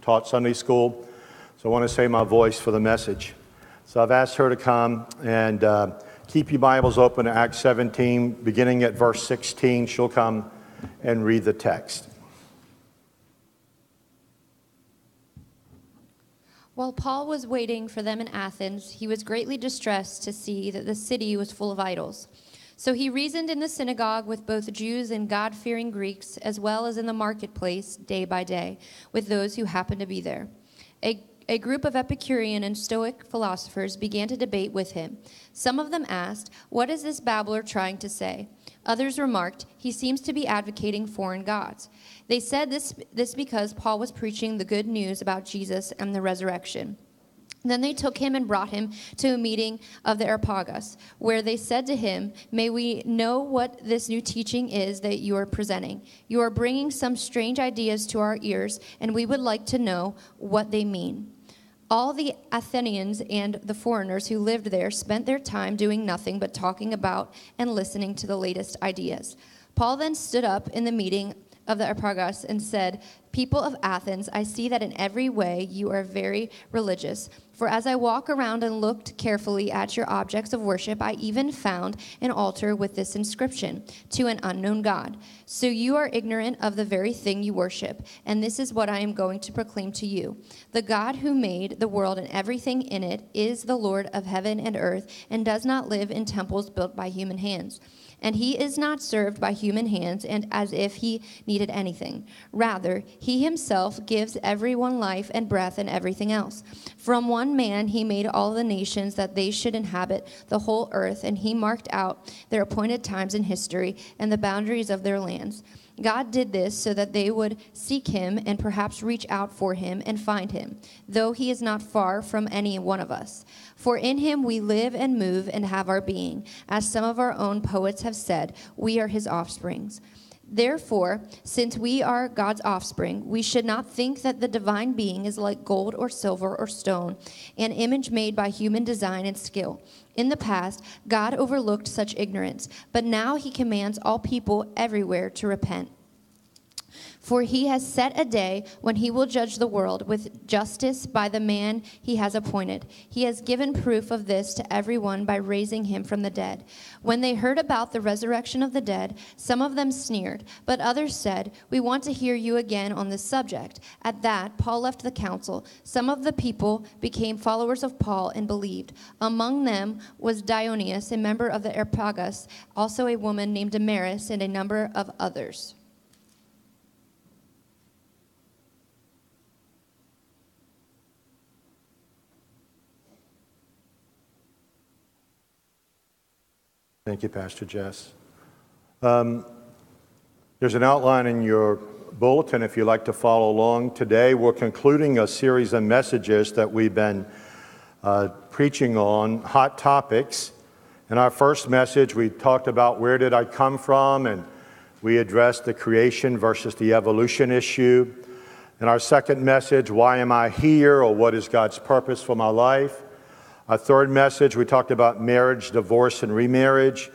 taught Sunday school, so I want to save my voice for the message. So I've asked her to come and keep your Bibles open to Acts 17, beginning at verse 16. She'll come and read the text. While Paul was waiting for them in Athens, he was greatly distressed to see that the city was full of idols. So he reasoned in the synagogue with both Jews and God-fearing Greeks, as well as in the marketplace day by day, with those who happened to be there. A group of Epicurean and Stoic philosophers began to debate with him. Some of them asked, "What is this babbler trying to say?" Others remarked, "He seems to be advocating foreign gods." They said this because Paul was preaching the good news about Jesus and the resurrection. Then they took him and brought him to a meeting of the Areopagus, where they said to him, "May we know what this new teaching is that you are presenting? You are bringing some strange ideas to our ears, and we would like to know what they mean." All the Athenians and the foreigners who lived there spent their time doing nothing but talking about and listening to the latest ideas. Paul then stood up in the meeting of the Areopagus and said, "People of Athens, I see that in every way you are very religious. For as I walk around and looked carefully at your objects of worship, I even found an altar with this inscription, 'To an unknown God.' So you are ignorant of the very thing you worship, and this is what I am going to proclaim to you. The God who made the world and everything in it is the Lord of heaven and earth, and does not live in temples built by human hands. And he is not served by human hands and as if he needed anything. Rather, he himself gives everyone life and breath and everything else. From one man he made all the nations that they should inhabit the whole earth, and he marked out their appointed times in history and the boundaries of their lands. God did this so that they would seek him and perhaps reach out for him and find him, though he is not far from any one of us. For in him we live and move and have our being. As some of our own poets have said, we are his offsprings. Therefore, since we are God's offspring, we should not think that the divine being is like gold or silver or stone, an image made by human design and skill. In the past, God overlooked such ignorance, but now he commands all people everywhere to repent. For he has set a day when he will judge the world with justice by the man he has appointed. He has given proof of this to everyone by raising him from the dead. When they heard about the resurrection of the dead, some of them sneered, but others said, "We want to hear you again on this subject." At that, Paul left the council. Some of the people became followers of Paul and believed. Among them was Dionysius, a member of the Areopagus, also a woman named Damaris, and a number of others. Thank you, Pastor Jess. There's an outline in your bulletin if you'd like to follow along. Today we're concluding a series of messages that we've been preaching on, hot topics. In our first message, we talked about where did I come from, and we addressed the creation versus the evolution issue. In our second message, why am I here, or what is God's purpose for my life? Our third message, we talked about marriage, divorce, and remarriage.